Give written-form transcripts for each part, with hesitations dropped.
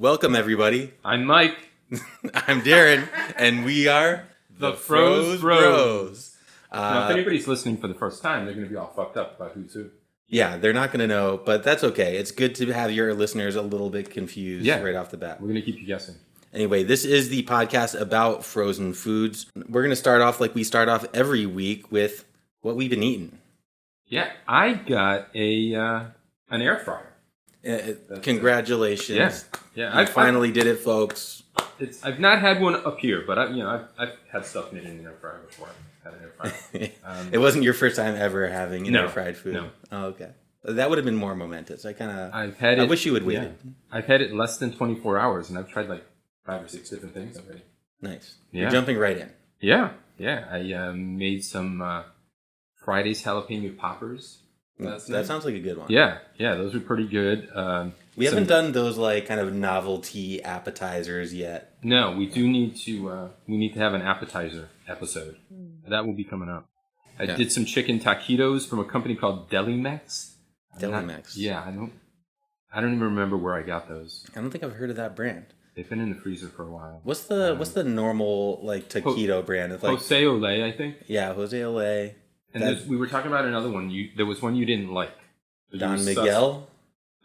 Welcome, everybody. I'm Mike. I'm Darren, and we are The Froze Bros. Now, if anybody's listening for the first time, they're going to be all fucked up about who's who. Yeah, they're not going to know, but that's okay. It's good to have your listeners a little bit confused right off the bat. We're going to keep you guessing. Anyway, this is the podcast about frozen foods. We're going to start off like we start off every week with what we've been eating. Yeah, I got an air fryer. Congratulations. Yeah. I finally did it, folks. I've not had one up here, but I've had stuff made in an air fryer before. I've had an air fryer. It wasn't your first time ever having an air fried food? No. Oh, okay. That would have been more momentous. I wish you would wait. Yeah. I've had it less than 24 hours, and I've tried like 5 or 6 different things already. Nice. Yeah. You're jumping right in. Yeah. I made some Friday's jalapeno poppers. That sounds like a good one. Yeah, those are pretty good. We haven't done those like kind of novelty appetizers yet. No, we do need to. We need to have an appetizer episode. That will be coming up. I did some chicken taquitos from a company called Delimex. Delimex. I don't even remember where I got those. I don't think I've heard of that brand. They've been in the freezer for a while. What's the normal like taquito brand? It's like Jose Ole, I think. Yeah, Jose Ole. And we were talking about another one. There was one you didn't like. Don Miguel?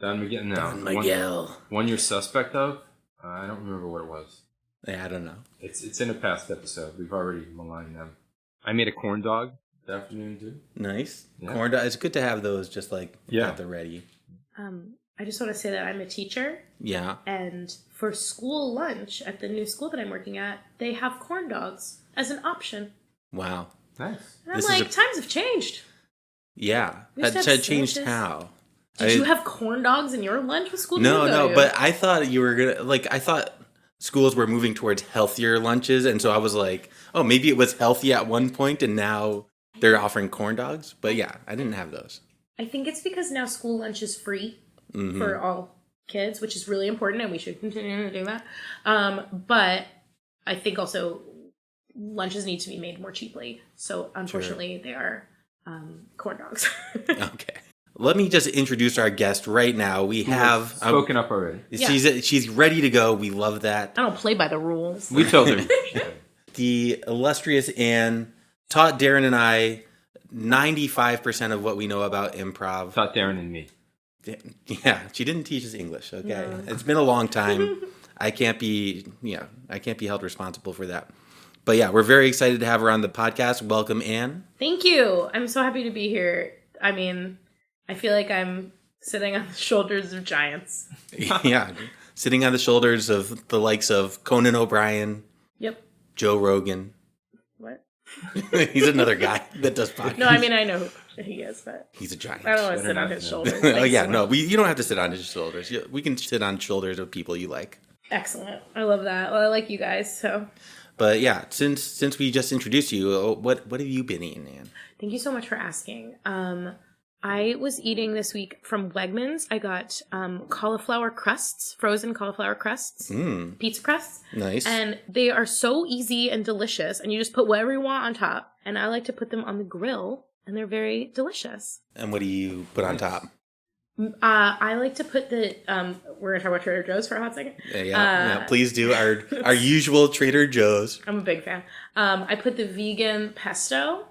Don Miguel? No. Don Miguel. One you're suspect of? I don't remember what it was. Yeah, I don't know. It's in a past episode. We've already maligned them. I made a corn dog this afternoon, too. Nice. Yeah. Corn dog. It's good to have those just like at the ready. I just want to say that I'm a teacher. Yeah. And for school lunch at the new school that I'm working at, they have corn dogs as an option. Wow. Nice. And I'm times have changed. Yeah. That changed how? Did you have corn dogs in your lunch with school? No, but I thought you were going to, I thought schools were moving towards healthier lunches. And so I was like, oh, maybe it was healthy at one point and now they're offering corn dogs. But yeah, I didn't have those. I think it's because now school lunch is free for all kids, which is really important and we should continue to do that. But I think also lunches need to be made more cheaply. So unfortunately, they are corn dogs. Okay. Let me just introduce our guest right now. We have spoken up already. She's ready to go. We love that. I don't play by the rules. We told her. The illustrious Anne taught Darren and I 95% of what we know about improv. Taught Darren and me. Yeah, she didn't teach us English. Okay, no. It's been a long time. I can't be held responsible for that. But yeah, we're very excited to have her on the podcast. Welcome, Anne. Thank you. I'm so happy to be here. I mean, I feel like I'm sitting on the shoulders of giants. Yeah, sitting on the shoulders of the likes of Conan O'Brien. Yep. Joe Rogan. What? He's another guy that does podcasts. No, I mean, I know who he is, but he's a giant. I don't want to sit on his shoulders. Oh yeah, no, you don't have to sit on his shoulders. We can sit on shoulders of people you like. Excellent. I love that. Well, I like you guys, so. But yeah, since we just introduced you, what have you been eating, Anne? Thank you so much for asking. I was eating this week from Wegmans. I got cauliflower crusts, frozen cauliflower crusts, pizza crusts. Nice. And they are so easy and delicious, and you just put whatever you want on top. And I like to put them on the grill, and they're very delicious. And what do you put on top? I like to put the we're gonna talk about Trader Joe's for a hot second. Yeah, please do our usual Trader Joe's. I'm a big fan. I put the vegan pesto,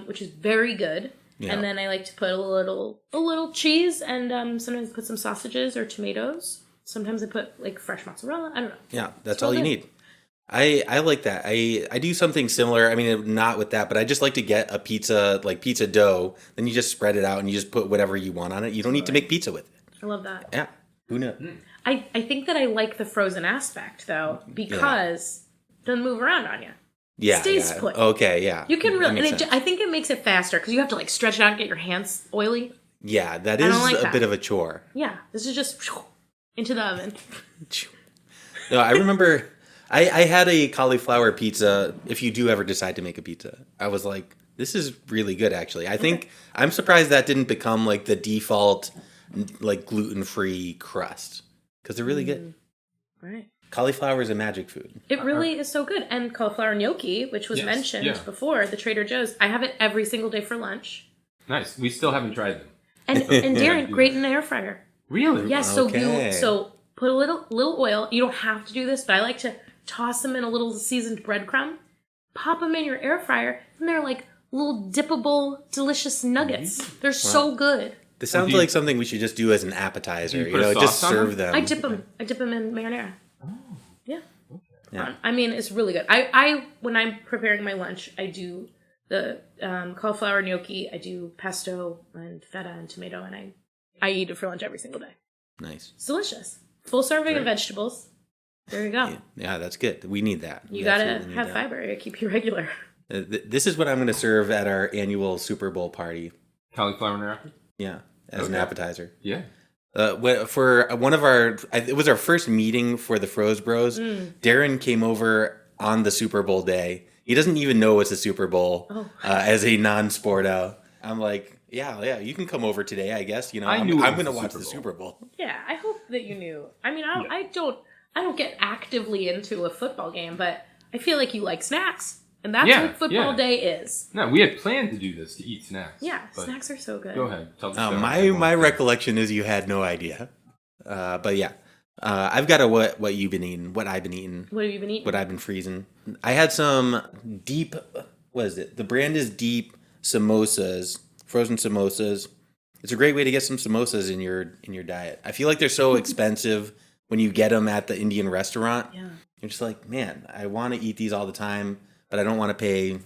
which is very good. Yeah. And then I like to put a little cheese and sometimes put some sausages or tomatoes. Sometimes I put like fresh mozzarella. I don't know. Yeah, that's all you need. I like that. I do something similar. I mean, not with that, but I just like to get a pizza dough. Then you just spread it out and you just put whatever you want on it. You don't need to make pizza with it. I love that. Yeah. Who knew? I think that I like the frozen aspect though because it doesn't move around on you. Yeah. Stays put. Okay. Yeah. You can really. I think it makes it faster because you have to like stretch it out and get your hands oily. Yeah, that is a bit of a chore. Yeah, this is just into the oven. No, I remember. I had a cauliflower pizza. If you do ever decide to make a pizza, I was like, this is really good, actually. I think I'm surprised that didn't become like the default, like gluten-free crust because they're really good. Right. Cauliflower is a magic food. It really is so good. And cauliflower gnocchi, which was mentioned before, the Trader Joe's, I have it every single day for lunch. Nice. We still haven't tried them. And Darren, great in an air fryer. Really? Yes. Okay. So put a little oil. You don't have to do this, but I like to toss them in a little seasoned breadcrumb, pop them in your air fryer, and they're like little dippable, delicious nuggets. They're so good. This sounds like something we should just do as an appetizer. Just serve them. I dip them in marinara. Oh. Yeah. Yeah. I mean, it's really good. I when I'm preparing my lunch, I do the cauliflower gnocchi. I do pesto and feta and tomato, and I eat it for lunch every single day. Nice. It's delicious. Full serving of vegetables. There you go. Yeah, that's good. We need that. You gotta have fiber. You gotta keep you regular. This is what I'm going to serve at our annual Super Bowl party. Cauliflower and apple? Yeah, as an appetizer. Yeah. For one of it was our first meeting for the Froze Bros. Darren came over on the Super Bowl day. He doesn't even know it's a Super Bowl as a non-sporto. I'm like, yeah, you can come over today, I guess. I'm going to watch the Super Bowl. Yeah, I hope that you knew. I mean, I don't get actively into a football game, but I feel like you like snacks. And that's what football day is. No, we had planned to do this, to eat snacks. Yeah, snacks are so good. Go ahead. Tell the story. My recollection is you had no idea. But yeah, I've got what you've been eating, what I've been eating. What have you been eating? What I've been freezing. I had some deep, what is it? The brand is Deep samosas, frozen samosas. It's a great way to get some samosas in your diet. I feel like they're so expensive when you get them at the Indian restaurant. Yeah. You're just like, man, I want to eat these all the time, but I don't want to pay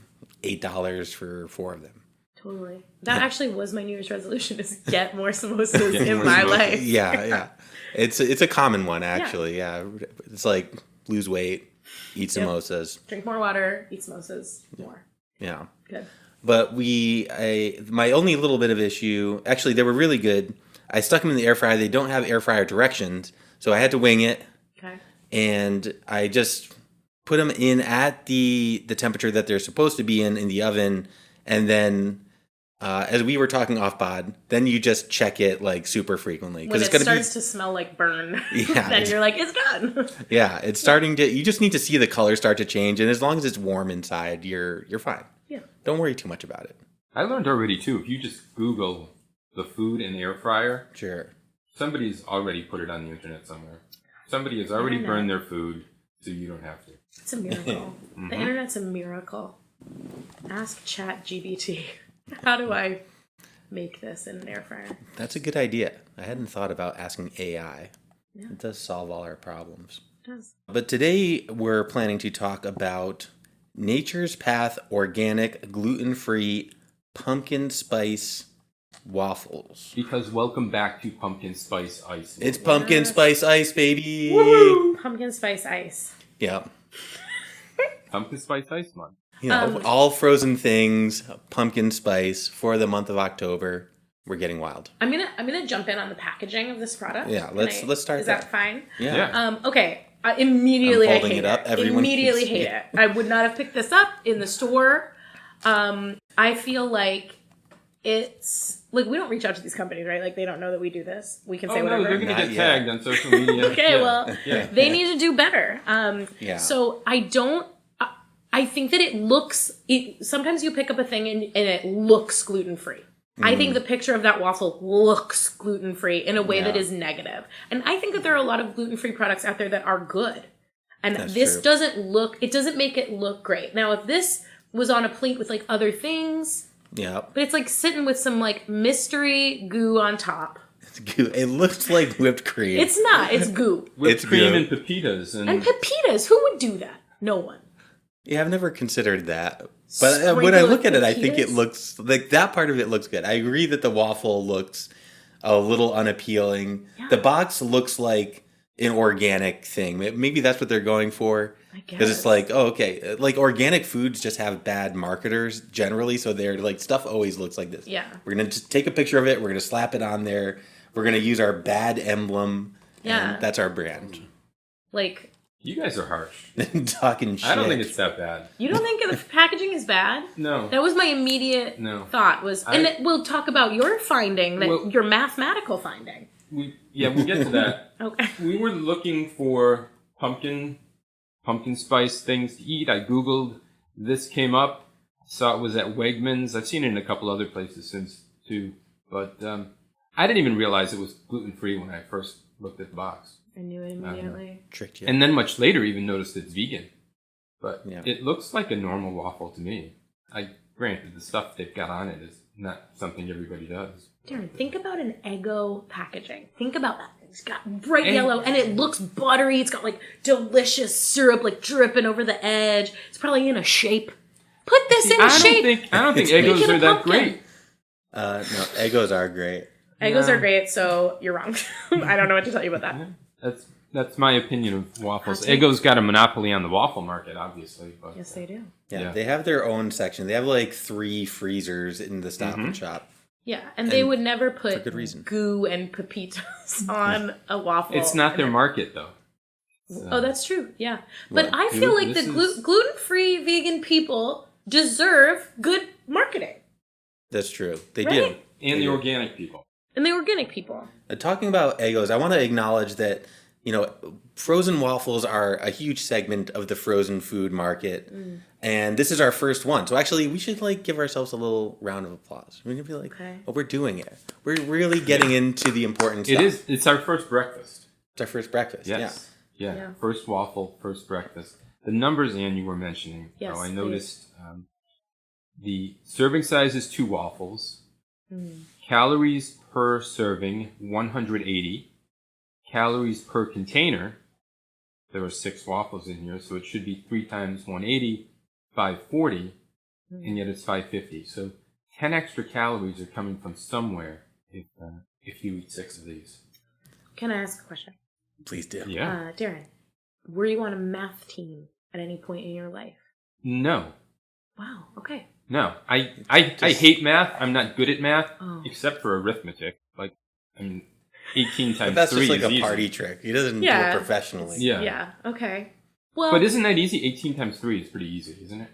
$8 for 4 of them. Totally. That actually was my New Year's resolution, is get more samosas in my life. Yeah. It's a common one, actually. Yeah. It's like lose weight, eat samosas. Drink more water, eat samosas more. Yeah. Good. But my only little bit of issue, actually, they were really good. I stuck them in the air fryer. They don't have air fryer directions, so I had to wing it. Okay. And I just put them in at the temperature that they're supposed to be in the oven, and then as we were talking off pod, then you just check it like super frequently when it starts to smell like burn. Yeah, then you're like, it's done. Yeah, it's starting to. You just need to see the color start to change, and as long as it's warm inside, you're fine. Yeah. Don't worry too much about it. I learned already too. If you just Google the food in the air fryer, Sure. Somebody's already put it on the internet somewhere. Somebody has already burned their food, so you don't have to. It's a miracle. The internet's a miracle. Ask ChatGPT. How do I make this in an air fryer? That's a good idea. I hadn't thought about asking AI. Yeah. It does solve all our problems. It does. But today we're planning to talk about Nature's Path organic, gluten-free, pumpkin spice waffles. Because welcome back to pumpkin spice ice. It's pumpkin spice ice, baby! Woohoo! Pumpkin spice ice. Yeah. Pumpkin spice ice month. All frozen things, pumpkin spice for the month of October. We're getting wild. I'm gonna jump in on the packaging of this product. Yeah, let's start. Is that fine? Yeah. Okay. Immediately, I'm I holding hate it up. it. Everyone Immediately hate it. I would not have picked this up in the store. I feel like it's like we don't reach out to these companies, right? Like they don't know that we do this. We can say whatever. No, they're gonna get tagged on social media. Okay, they need to do better. So I think that it looks. Sometimes you pick up a thing and it looks gluten free. I think the picture of that waffle looks gluten-free in a way that is negative. And I think that there are a lot of gluten-free products out there that are good. And this doesn't make it look great. Now, if this was on a plate with like other things, but it's like sitting with some like mystery goo on top. It's goo. It looks like whipped cream. It's not. It's goo. Whipped cream and pepitas. And pepitas. Who would do that? No one. Yeah, I've never considered that. But when I look at it, I think it looks like that part of it looks good. I agree that the waffle looks a little unappealing. Yeah. The box looks like an organic thing. Maybe that's what they're going for. Because it's like, oh, okay. Like organic foods just have bad marketers generally. So they're like, stuff always looks like this. Yeah. We're going to just take a picture of it. We're going to slap it on there. We're going to use our bad emblem. Yeah. And that's our brand. Like. You guys are harsh. Talking shit. I don't think it's that bad. You don't think the packaging is bad? No. That was my immediate thought. We'll talk about your finding, your mathematical finding. We'll get to that. Okay. We were looking for pumpkin spice things to eat. I Googled. This came up. Saw it was at Wegmans. I've seen it in a couple other places since, too. But I didn't even realize it was gluten-free when I first looked at the box. I knew it immediately. Tricked you. And then much later, even noticed it's vegan. But Yeah. it looks like a normal waffle to me. Granted, the stuff they've got on it is not something everybody does. Darren, think about an Eggo packaging. Think about that. It's got bright yellow, and it looks buttery. It's got like delicious syrup like dripping over the edge. It's probably in a shape. Put this in a shape. I don't think Make Eggos it a are that pumpkin. great. No, Eggos are great. Eggos are great, so you're wrong. I don't know what to tell you about that. That's my opinion of waffles. Hot take. Eggo's got a monopoly on the waffle market, obviously. But Yes, they do. Yeah, they have their own section. They have like 3 freezers in the Stop and Shop. Yeah, and they would never put good reason. goo and pepitas on a waffle. It's not their market, though. Oh, that's true. Yeah, but What? I feel like This the is- gluten-free vegan people deserve good marketing, That's true. They Right? do. And They the do. organic people. and the organic people. Talking about Eggos, I want to acknowledge that, frozen waffles are a huge segment of the frozen food market. And this is our first one. So actually, we should give ourselves a little round of applause. We're going to be like, Okay. oh, we're doing it. We're really getting into the important stuff. It is. It's our first breakfast. It's our first breakfast. Yes. Yeah. Yeah. First waffle, first breakfast. The numbers, Anne, you were mentioning. Yes, I please. noticed the serving size is 2 waffles. Calories per serving, 180. Calories per container, there were 6 waffles in here, so it should be 3 times 180, 540, and yet it's 550. So 10 extra calories are coming from somewhere if you eat 6 of these. Can I ask a question? Please do. Yeah. Darren, were you on a math team at any point in your life? No. Wow. Okay. No. I hate math. I'm not good at math, Oh. except for arithmetic. 18 But times that's 3 just like is a easy. party trick. He doesn't do Yeah. it professionally. Yeah. Yeah. Okay. Well, But isn't that easy? 18 times 3 is pretty easy, isn't it?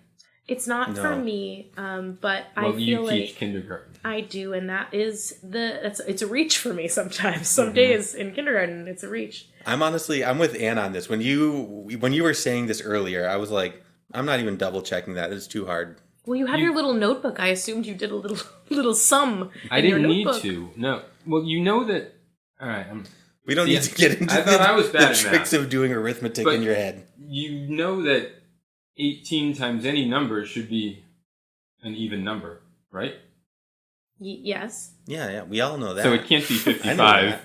it's not for No. me. But I Well, feel you like teach kindergarten. I do, and that is it's a reach for me sometimes. Some days in kindergarten, it's a reach. I'm with Ann on this. When you were saying this earlier, I was like, I'm not even double checking that. It's too hard. Well, you have your little notebook. I assumed you did a little sum. I in your didn't need notebook. to. No. Well, you know that. All right. We don't Yeah, need to get into I thought I was bad the at tricks math. of doing arithmetic But- in your head. You know that 18 times any number should be an even number, right? Yes. Yeah, we all know that. So it can't be I know 55. that.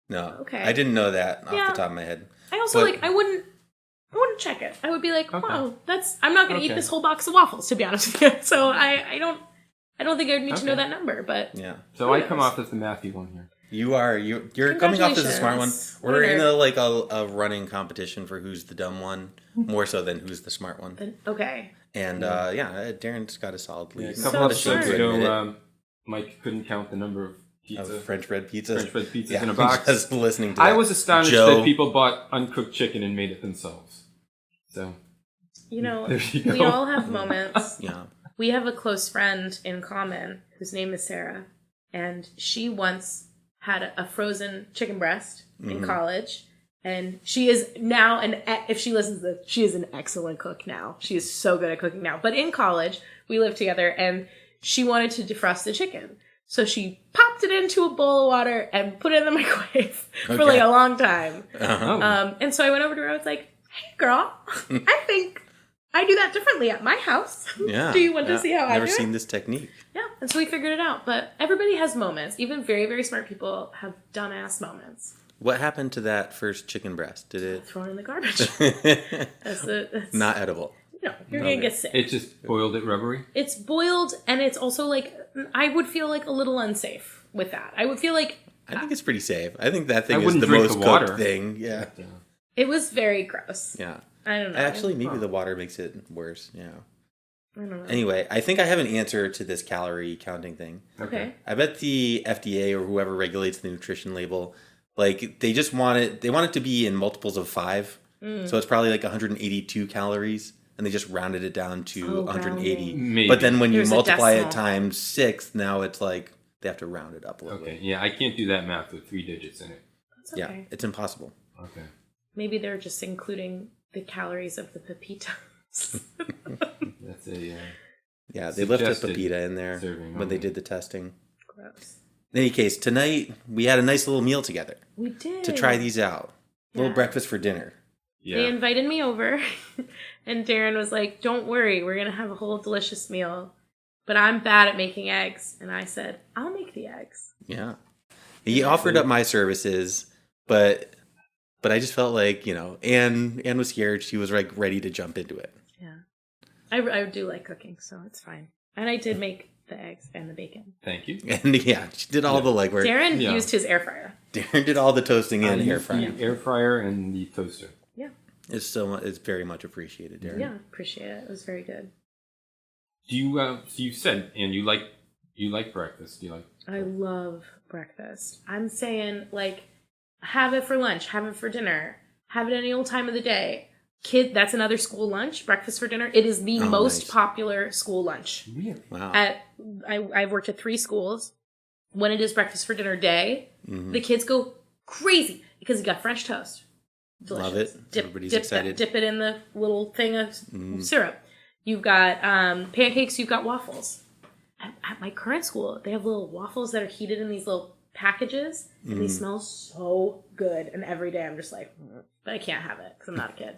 No, Okay. I didn't know that off Yeah. the top of my head. I also But- I wouldn't check it. I would be like, Okay. wow, I'm not going to eat Okay. this whole box of waffles, to be honest with you. So I don't think I would need to know Okay. that number, but Yeah, So Who I come knows? off as the mathy one here. you're coming off as a smart one. Congratulations. We're in Winner. a running competition for who's the dumb one, more so than who's the smart one. okay. And Darren's got a solid lead. A So couple smart. episodes Shame to admit ago, Mike couldn't count the number of pizza. of French bread pizzas. French bread pizzas Yeah, in a box. Just listening to I that. was astonished Joe- that people bought uncooked chicken and made it themselves. So You know, There you we go. all have moments. Yeah. We have a close friend in common whose name is Sarah, and she once had a frozen chicken breast in college, and she is now if she listens to this, she is an excellent cook now. She is so good at cooking now. But in college, we lived together, and she wanted to defrost the chicken. So she popped it into a bowl of water and put it in the microwave for Okay. like a long time. Uh-huh. And so I went over to her, I was like, hey girl, I think I do that differently at my house. Yeah. Do you want to see how I Never do seen it? this technique. Yeah, and so we figured it out. But everybody has moments. Even very, very smart people have dumbass moments. What happened to that first chicken breast? Did Thrown in the garbage. it That's not edible? no, you're gonna get sick. it just boiled it rubbery. It's boiled, and it's also like I would feel like a little unsafe with that. I would feel like I think it's pretty safe. I think that thing I is wouldn't the drink most the cooked water. thing. Yeah. it was very gross. Yeah. I don't know. Actually, maybe the water makes it worse. Yeah. I don't know. Anyway, I think I have an answer to this calorie counting thing. Okay. I bet the FDA or whoever regulates the nutrition label, they just want it to be in multiples of 5. So it's probably like 182 calories, and they just rounded it down to Oh, 180. rounding. Maybe. But then when There's you a multiply it decimal. times 6, now it's like they have to round it up a little Okay, bit. yeah, I can't do that math with 3 digits in it. That's okay. Yeah, it's impossible. Okay. Maybe they're just including the calories of the pepitas. That's a Yeah, they left a Suggested pepita in there serving when they only. did the testing. Gross. In any case, tonight we had a nice little meal together We did. to try these out. Little Yeah. breakfast for dinner. They Yeah. invited me over, and Darren was like, "Don't worry, we're gonna have a whole delicious meal." But I'm bad at making eggs, and I said, "I'll make the eggs." Yeah. He offered up my services, but I just felt like, Anne was here. She was like ready to jump into it. Yeah, I do like cooking, so it's fine. And I did make the eggs and the bacon. Thank you. And yeah, she did all the legwork. Darren Yeah. used his air fryer. Darren did all the toasting and air fryer. The air fryer and the toaster. Yeah, It's very much appreciated, Darren. yeah, appreciate it. It was very good. Do you? So you said, and you like breakfast? Do you like? I love breakfast. I'm saying, like, have it for lunch, have it for dinner, have it any old time of the day. Kid, that's another school lunch, breakfast for dinner. It is the most nice. popular school lunch. Really? Wow. I've worked at 3 schools. When it is breakfast for dinner day, the kids go crazy because you got French toast. Delicious. Love it. Everybody's excited. Dip it in the little thing of syrup. You've got pancakes. You've got waffles. At my current school, they have little waffles that are heated in these little packages, and they smell so good. And every day I'm just like, but I can't have it because I'm not a kid.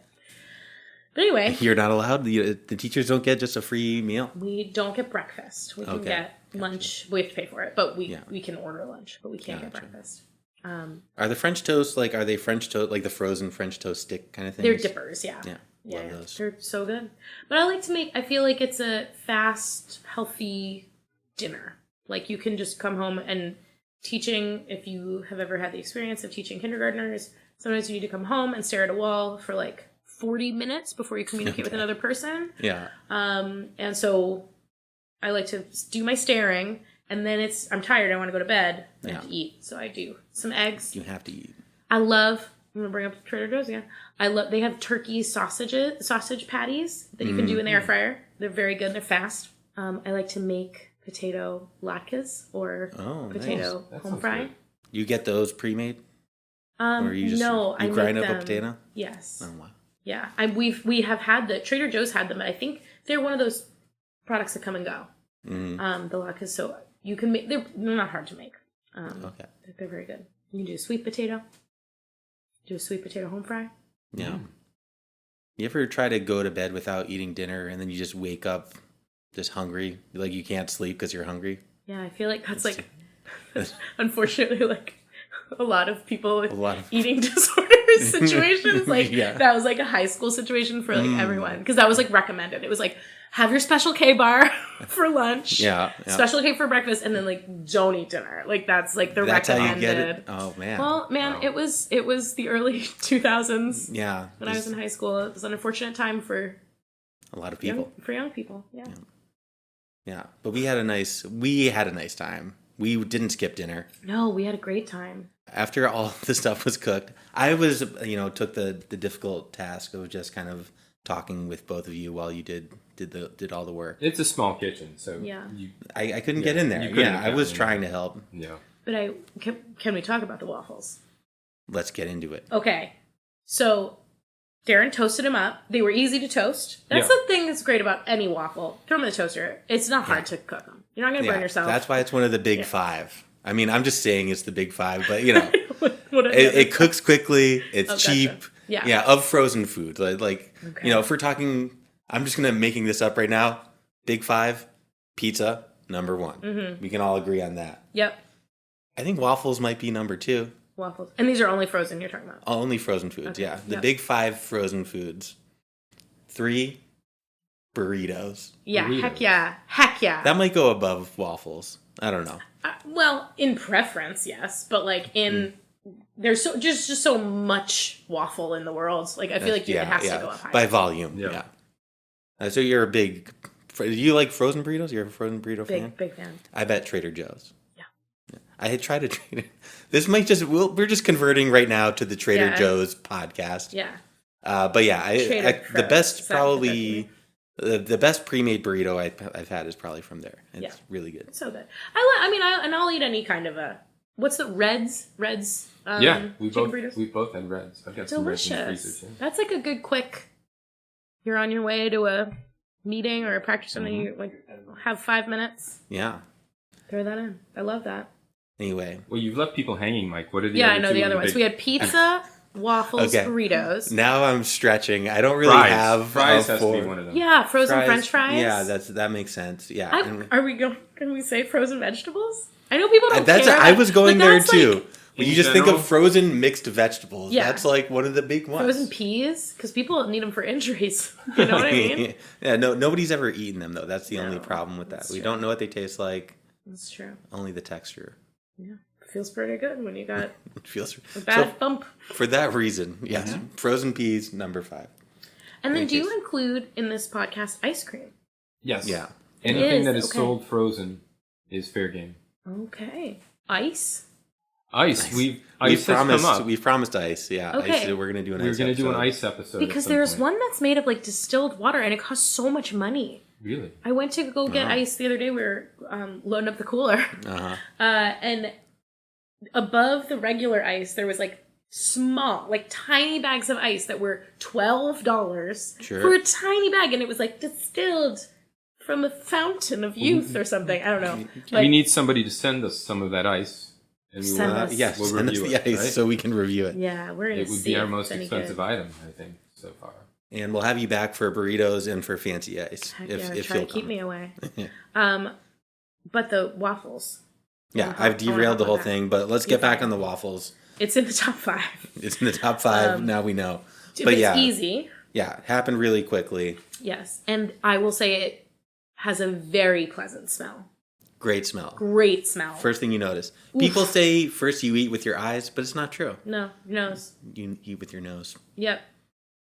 But anyway, You're not allowed. The teachers don't get just a free meal. we don't get breakfast. We can Okay. get lunch. We have to pay for it, but we Yeah. can order lunch, but we can't get Gotcha. breakfast. Are the French toast are they French toast, like the frozen French toast stick kind of things? They're dippers, yeah. Yeah. Yeah, Love yeah. those. They're so good. But I like to make, I feel like it's a fast, healthy dinner. Like you can just come home and teaching, if you have ever had the experience of teaching kindergartners, sometimes you need to come home and stare at a wall for like 40 minutes before you communicate with another person. Yeah. And so I like to do my staring, and then I'm tired, I want to go to bed, I have to eat. So I do some eggs. You have to eat. I'm gonna bring up Trader Joe's again. They have turkey sausage patties that you can do in the air fryer. They're very good. They're fast. I like to make potato latkes or potato That home sounds fry. good. You get those pre-made? Or you just No, I grind make up a them. potato? Yes. Oh wow. Yeah. We have had Trader Joe's had them, but I think they're one of those products that come and go. The latkes, so you can make. They're not hard to make. Okay. They're very good. You can do a sweet potato. Do a sweet potato home fry. Yeah. You ever try to go to bed without eating dinner and then you just wake up just hungry? Like you can't sleep because you're hungry? Yeah, I feel like that's like, unfortunately, like a lot of people with eating disorder situations. Like Yeah. that was like a high school situation for like everyone because that was like recommended. It was like have your Special K bar for lunch, Yeah. Special K for breakfast, and then like don't eat dinner. Like that's like the That's how recommended. you get it? Oh, man. Well, man, Wow. it was the early 2000s. Yeah. When I was in high school, it was an unfortunate time for a lot of people. young people. Yeah. Yeah. But we had a nice time. We didn't skip dinner. No, we had a great time. After all the stuff was cooked, I was, took the difficult task of just kind of talking with both of you while you did all the work. It's a small kitchen, so Yeah. I couldn't get in there. you couldn't Yeah, I have was gotten in trying to help. yeah. But can we talk about the waffles? Let's get into it. Okay. So Darren toasted them up. They were easy to toast. That's Yeah. the thing that's great about any waffle. Throw them in the toaster. It's not hard to cook them. You're not going to burn yourself. That's why it's one of the big five. I mean, I'm just saying it's the big five, but What it cooks quickly. It's Oh, gotcha. cheap. Yeah. Of frozen food. Like Okay. if we're talking, I'm just making this up right now. Big five, pizza, number one. Mm-hmm. We can all agree on that. Yep. I think waffles might be number two. Waffles. And these are only frozen you're talking about. Only frozen foods, Okay. yeah. The Yep. big five frozen foods. 3, burritos. Yeah. Burritos. Heck yeah. Heck yeah. That might go above waffles. I don't know. Well, in preference, yes. But like in... There's just so much waffle in the world. Like I feel like it has to go up higher. By volume, Yeah. So you're a big... Do you like frozen burritos? You're a frozen burrito fan? Big fan. I bet Trader Joe's. Yeah. I had tried a Trader... This might just... We're just converting right now to the Trader Yeah. Joe's podcast. Yeah. But yeah, the best probably the best pre-made burrito I've had is probably from there. It's really good. It's so good. I'll eat any kind of a... What's the Reds? Yeah, we chicken both burritos? we both had Reds. I've got some Reds in the freezer Delicious. too. That's like a good quick. You're on your way to a meeting or a practice something. You like have 5 minutes. Yeah. Throw that in. I love that. Anyway. Well, you've left people hanging, Mike. What are the Yeah, other I know two the of other ones. big- We had pizza, waffles, Okay. burritos. Now I'm stretching. I don't really Fries. have Fries a has to be four- one of them. Yeah, frozen French fries. Yeah, that makes sense. Yeah. And Can we say frozen vegetables? I know people don't that's care. I was going but there that's too. like When In you just think general? of frozen mixed vegetables, Yeah. that's like one of the big ones. frozen peas, because people need them for injuries. You know what I mean? Yeah, no, nobody's ever eaten them though. That's the only No, problem with that. that's We true. don't know what they taste like. That's true. Only the texture. Yeah, feels pretty good when you got It feels a bad so. bump. For that reason, yes, Mm-hmm. frozen peas number 5. And then, Great do you taste. include in this podcast ice cream? Yes. Yeah. Anything is, that is okay. sold frozen is fair game. Okay, ice. Ice. We've Ice has promised. come up. We've promised ice. Yeah. Okay. Ice, we're gonna do an We're ice. going to do an episode. ice episode. Because at some there's point. one that's made of like distilled water, and it costs so much money. Really? I went to go get Uh-huh. ice the other day. We were loading up the cooler, Uh-huh. and above the regular ice, there was like small, like tiny bags of ice that were $12 Sure. for a tiny bag, and it was like distilled from a fountain of youth or something. I don't know. We need somebody to send us some of that ice. And we Send will, us. Yes. We'll Send us review the it, ice right? so we can review it, Yeah, we're gonna It would see be our if most it's any expensive good. item, I think, so far. and we'll have you back for burritos and for fancy ice Heck if yeah, if try to you'll keep come. me away. Yeah. But the waffles. Yeah, I wanna I've hop on derailed the whole that. thing, but let's You're get back fine. on the waffles. It's in the top 5. It's in the top 5. Now we know. But But it's yeah, easy. yeah, happened really quickly. Yes, and I will say it has a very pleasant smell. Great smell. Great smell. First thing you notice. People say first you eat with your eyes, but it's not true. No, nose. You eat with your nose. Yep.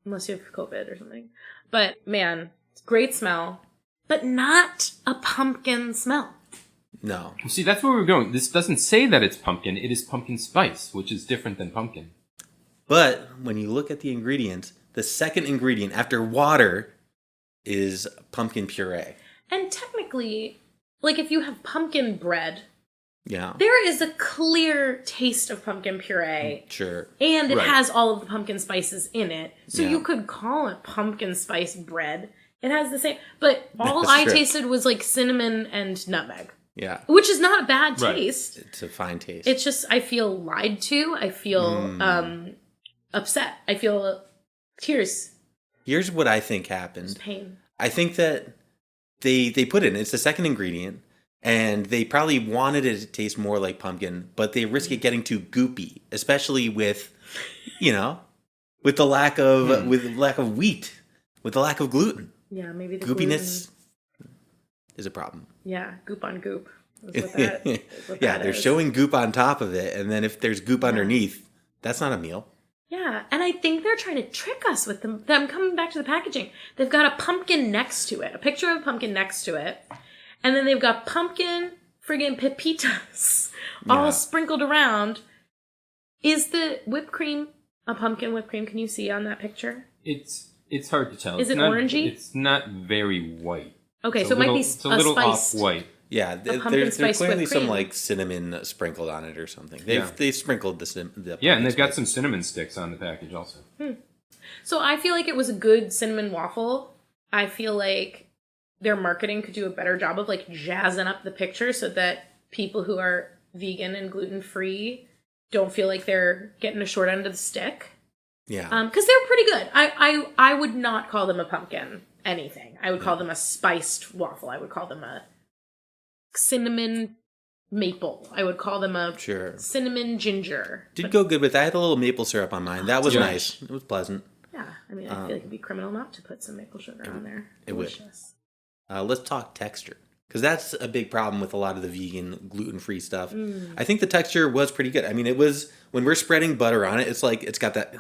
Unless you have COVID or something. But man, great smell. But not a pumpkin smell. No. See, that's where we're going. This doesn't say that it's pumpkin. It is pumpkin spice, which is different than pumpkin. But when you look at the ingredients, the second ingredient after water is pumpkin puree. And technically, like if you have pumpkin bread, Yeah. there is a clear taste of pumpkin puree. Sure. And it Right. has all of the pumpkin spices in it. So Yeah. you could call it pumpkin spice bread. It has the same. But all That's I true. tasted was like cinnamon and nutmeg, Yeah. which is not a bad Right. taste. It's a fine taste. It's just I feel lied to. I feel upset. I feel tears, Here's what I think happened. pain. I think that they put it in. It's the second ingredient, and they probably wanted it to taste more like pumpkin, but they risk it getting too goopy, especially with, with the lack of wheat, with the lack of gluten. Yeah, maybe the Goopiness gluten. is a problem. Yeah, goop on goop. Is what that, is what Yeah, that they're is. showing goop on top of it, and then if there's goop underneath, that's not a meal. Yeah, and I think they're trying to trick us with them. I'm coming back to the packaging. They've got a pumpkin next to it, a picture of a pumpkin next to it, and then they've got pumpkin friggin' pepitas all Yeah. sprinkled around. Is the whipped cream a pumpkin whipped cream? Can you see on that picture? It's hard to tell. Is It's it not, orangey? It's not very white. Okay, It's so it might be it's a little spiced. off-white. Yeah, pumpkin there's spice clearly whipped some cream. like cinnamon sprinkled on it or something. Yeah. They've sprinkled the Yeah, and pumpkin they've got spice. some cinnamon sticks on the package also. So I feel like it was a good cinnamon waffle. I feel like their marketing could do a better job of like jazzing up the picture so that people who are vegan and gluten free don't feel like they're getting a short end of the stick. Yeah. Because they're pretty good. I would not call them a pumpkin anything. I would call them a spiced waffle. I would call them a cinnamon maple. I would call them a Sure. cinnamon ginger. Did go good with. I had a little maple syrup on mine. That was Yeah. nice. It was pleasant. Yeah, I mean, I feel like it'd be criminal not to put some maple sugar on there. It would. Delicious. Let's talk texture, because that's a big problem with a lot of the vegan gluten-free stuff. Mm. I think the texture was pretty good. I mean, it was when we're spreading butter on it. It's like it's got that.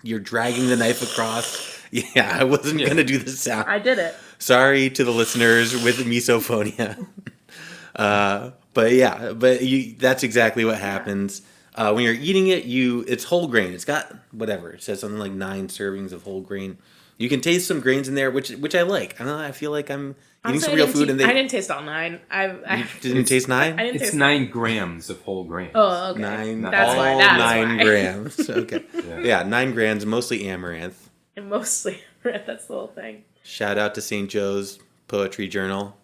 You're dragging the knife across. Yeah, I wasn't gonna do the sound. I did it. Sorry to the listeners with misophonia. That's exactly what happens. When you're eating it, it's whole grain. It's got whatever. It says something like 9 servings of whole grain. You can taste some grains in there, which I like. I don't know. I feel like I'm eating Honestly, some real food, and I they didn't taste all 9. I didn't taste 9. I didn't It's taste 9 grams of whole grain. Oh, okay. 9. That's all why. That's 9 why. grams. Okay. Yeah, 9 grams, mostly amaranth. And mostly, that's the whole thing. Shout out to St. Joe's Poetry Journal,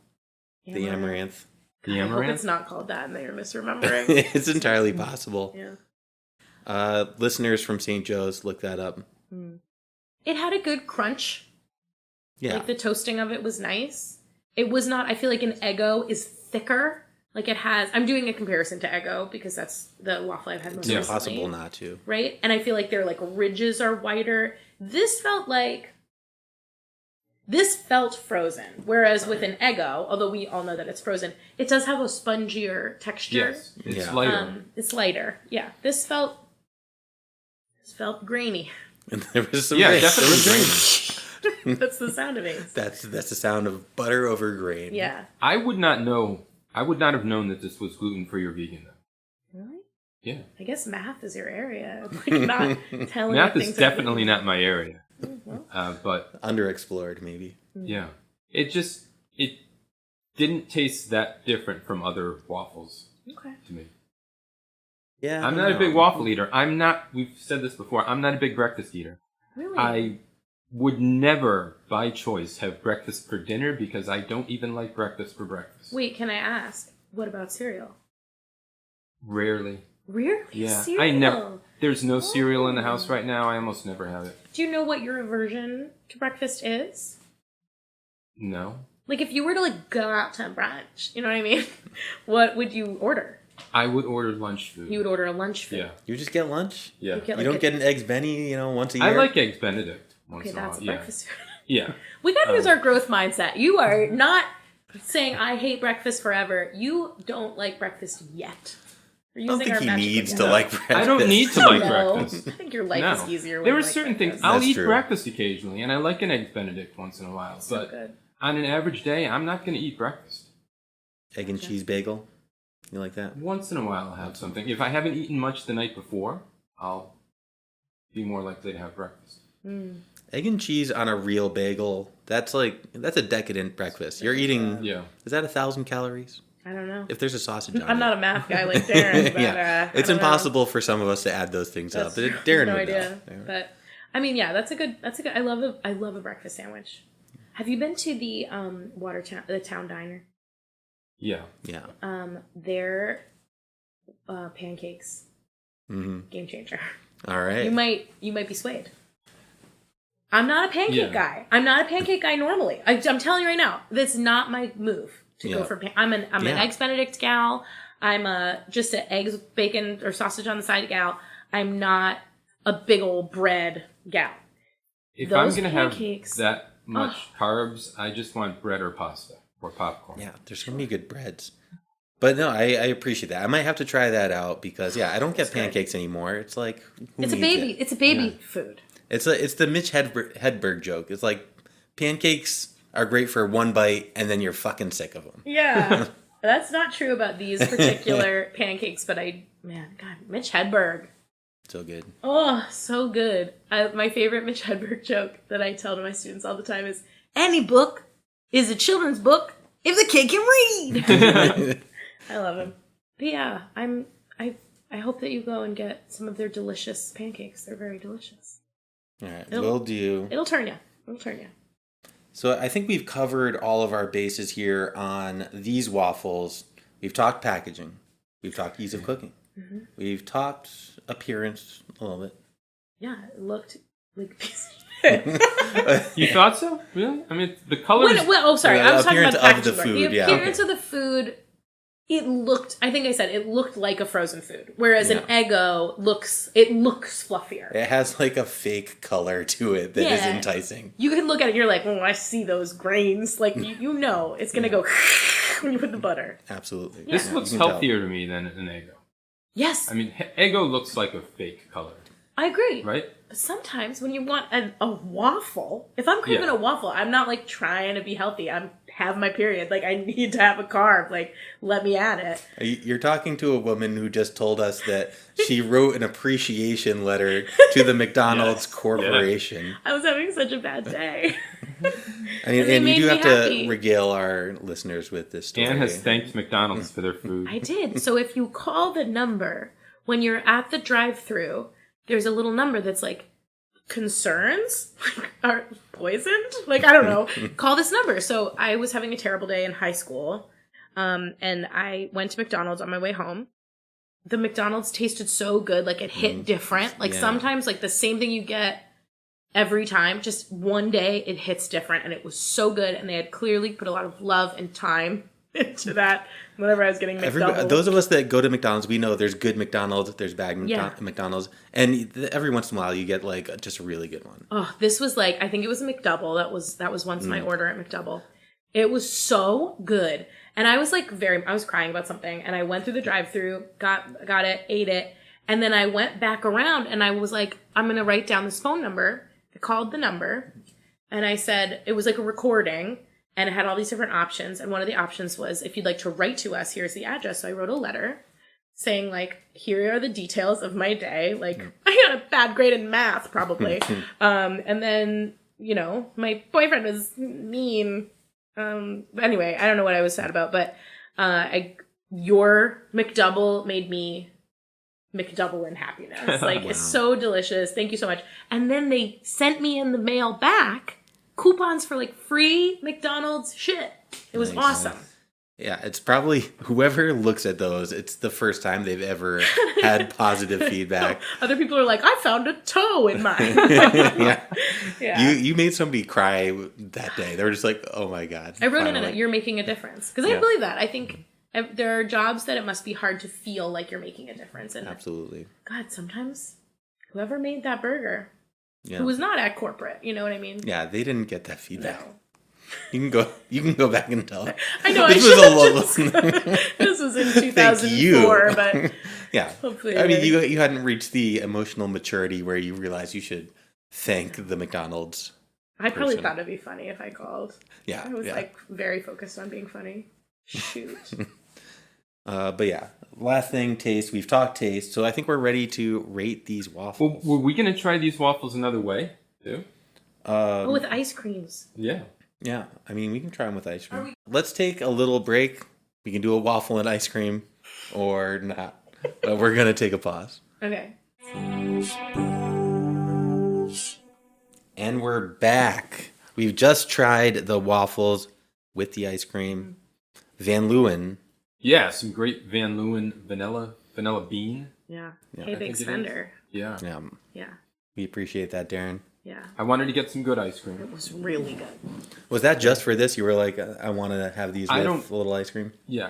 the amaranth. The I hope amaranth? it's not called that and they're misremembering. It's entirely possible. Yeah. Listeners from St. Joe's, look that up. It had a good crunch. Yeah. Like the toasting of it was nice. It was not, I feel like an Eggo is thicker. Like it has, I'm doing a comparison to Eggo because that's the waffle I've had most It's recently. impossible not to. Right? And I feel like their like ridges are wider. This felt frozen. Whereas with an Eggo, although we all know that it's frozen, it does have a spongier texture. Yes, it's Yeah. lighter. It's lighter. Yeah. This felt grainy. And there was some Yeah, grain. definitely There was grainy. That's the sound it makes. That's the sound of butter over grain. Yeah. I would not have known that this was gluten-free or vegan, though. Really? Yeah. I guess math is your area. Like not telling Math you is things definitely not my area. But, Underexplored, maybe. yeah. It didn't taste that different from other waffles Okay. to me. Yeah. I'm not a big waffle eater. We've said this before, I'm not a big breakfast eater. Really? I would never, by choice, have breakfast for dinner because I don't even like breakfast for breakfast. Wait, can I ask? What about cereal? Rarely. Really? Yeah. Cereal? There's no cereal in the house right now. I almost never have it. Do you know what your aversion to breakfast is? No. Like if you were to like go out to brunch, you know what I mean? What would you order? I would order lunch food. You would order a lunch food. Yeah. You just get lunch? Yeah. You get, You like, don't get an Eggs Benny, once a year? I like Eggs Benedict once Okay, in a while. that's Yeah. breakfast food. Yeah. We gotta use our growth mindset. You are not saying I hate breakfast forever. You don't like breakfast yet. I don't think he needs to No. like breakfast. I don't need to like breakfast. I think your life No. is easier when There you are like certain breakfast. things. I'll That's eat true. breakfast occasionally, and I like an Eggs Benedict once in a while. So But good. on an average day, I'm not going to eat breakfast. Egg and cheese bagel? You like that? Once in a while, I'll have something. If I haven't eaten much the night before, I'll be more likely to have breakfast. Egg and cheese on a real bagel, that's a decadent breakfast. You're eating, Yeah. is that 1,000 calories? I don't know. If there's a sausage on it. I'm not a math guy like Darren, but Yeah. I It's don't know. impossible for some of us to add those things up. That's- But Darren no would idea. know. But I mean, yeah, that's a good. I love a breakfast sandwich. Have you been to the the town diner? Yeah. Yeah. Their pancakes, Mm-hmm. game changer. All right. You might be swayed. I'm not a pancake guy. I'm not a pancake guy normally. I'm telling you right now, that's not my move to go Yeah. for. I'm an Eggs Benedict gal. I'm just an eggs, bacon, or sausage on the side gal. I'm not a big old bread gal. If Those I'm going to have pancakes- that much carbs, I just want bread or pasta or popcorn. Yeah, there's so many good breads. But no, I appreciate that. I might have to try that out because, yeah, I don't get pancakes anymore. It's like, who It's a needs baby. it? It's a baby food. It's the Mitch Hedberg joke. It's like pancakes are great for one bite and then you're fucking sick of them. Yeah. That's not true about these particular pancakes, but God, Mitch Hedberg. So good. Oh, so good. My favorite Mitch Hedberg joke that I tell to my students all the time is, any book is a children's book if the kid can read. I love him. But yeah, I hope that you go and get some of their delicious pancakes. They're very delicious. All right, we'll do. It'll turn you. It'll turn you. So I think we've covered all of our bases here on these waffles. We've talked packaging. We've talked ease of cooking. Mm-hmm. We've talked appearance a little bit. Yeah, it looked like a piece of shit. You thought so? Really? I mean, the colors... Sorry. I was talking about appearance the of packaging the part. food, The yeah, appearance okay. of the food, it looked like a frozen food. Whereas an Eggo looks fluffier. It has like a fake color to it that is enticing. You can look at it and you're like, oh, I see those grains. Like, you know it's going to go when you put the butter. This Absolutely. Yeah. looks You can healthier to me than an Eggo. Yes, I mean, Eggo looks like a fake color, I agree. right? But sometimes when you want a waffle, if I'm craving Yeah. a waffle, I'm not like trying to be healthy. I'm have my period. Like, I need to have a carb. Like, let me add it. You're talking to a woman who just told us that she wrote an appreciation letter to the McDonald's Yes. Corporation. I was having such a bad day. I mean, And they and you made do me have happy. to regale our listeners with this story. Anne has thanked McDonald's for their food. I did. So if you call the number when you're at the drive-thru, there's a little number that's like, concerns are poisoned. Like, I don't know. Call this number. So I was having a terrible day in high school. And I went to McDonald's on my way home. The McDonald's tasted so good. Like, it hit different. Like, sometimes, like, the same thing you get every time, just one day it hits different. And it was so good. And they had clearly put a lot of love and time into that whenever I was getting McDonald's. Those of us that go to McDonald's, we know there's good McDonald's, there's bad McDonald's. And every once in a while you get, like, just a really good one. Oh, this was like, I think it was a McDouble. That was once my order at McDouble. It was so good. And I was like I was crying about something, and I went through the drive-thru, got it, ate it, and then I went back around and I was like, I'm going to write down this phone number. I called the number and I said, it was like a recording and it had all these different options. And one of the options was, if you'd like to write to us, here's the address. So I wrote a letter saying, like, here are the details of my day. Like, I got a bad grade in math, probably. And then, you know, my boyfriend was mean. But anyway, I don't know what I was sad about, but your McDouble made me McDouble in happiness. Like, wow. It's so delicious. Thank you so much. And then they sent me in the mail back coupons for, like, free McDonald's shit. It was awesome. Yeah, it's probably whoever looks at those, it's the first time they've ever had positive feedback. Other people are like, I found a toe in mine. Yeah. You made somebody cry that day. They were just like, oh my God. I wrote in it, you're making a difference. Because I believe that. I think there are jobs that it must be hard to feel like you're making a difference. And absolutely. God, sometimes whoever made that burger, who was not at corporate, you know what I mean? Yeah, they didn't get that feedback. No. You can go back and tell. I know. This was in 2004, but yeah. Hopefully, I mean, you hadn't reached the emotional maturity where you realize you should thank the McDonald's. I probably thought it'd be funny if I called. Yeah, I was like very focused on being funny. Shoot. But yeah, last thing, taste. We've talked taste, so I think we're ready to rate these waffles. Well, were we gonna try these waffles another way too? With ice creams. Yeah. Yeah, I mean, we can try them with ice cream. Let's take a little break. We can do a waffle and ice cream, or not. But we're going to take a pause. Okay. And we're back. We've just tried the waffles with the ice cream. Van Leeuwen. Yeah, some great Van Leeuwen vanilla bean. Yeah. Hey, big spender. Yeah. Yeah. We appreciate that, Darren. Yeah. I wanted to get some good ice cream. It was really good. Was that just for this? You were like, I want to have these with a little ice cream? Yeah,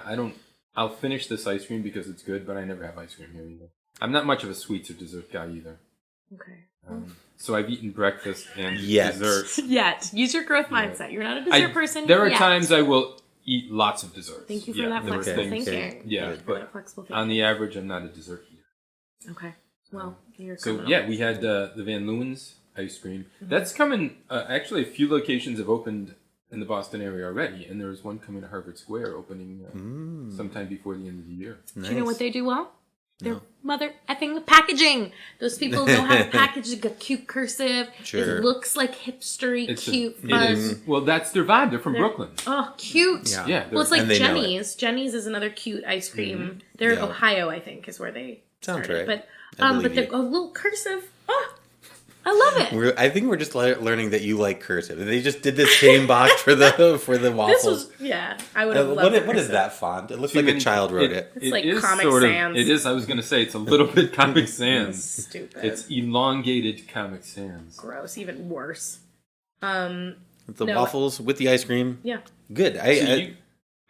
I'll finish this ice cream because it's good, but I never have ice cream here either. I'm not much of a sweets or dessert guy either. Okay. So I've eaten breakfast and dessert. Yet. Use your growth mindset. You're not a dessert person There are times I will eat lots of desserts. Thank you for that flexible thinking. Yeah, but on the average, I'm not a dessert eater. Okay. Well, you're we had the Van Leeuwen's ice cream. Mm-hmm. That's coming. Actually, a few locations have opened in the Boston area already, and there's one coming to Harvard Square opening sometime before the end of the year. Nice. Do you know what they do well? Their mother effing packaging. Those people know how to package a cute cursive. Sure. It looks like hipstery, cute, fun. Well, that's their vibe. They're from Brooklyn. Oh, cute. Yeah. Well, it's like Jenny's. Jenny's is another cute ice cream. Mm-hmm. They're in Ohio, I think, is where they started. Right. But they're a little cursive. Oh, I love it. I think we're just learning that you like cursive. They just did the same box for the waffles. I would have loved it. What is that font? It looks like a child wrote it. It's like Comic Sans. It is. I was going to say it's a little bit Comic Sans. Stupid. It's elongated Comic Sans. Gross. Even worse. Waffles with the ice cream. Yeah. Good.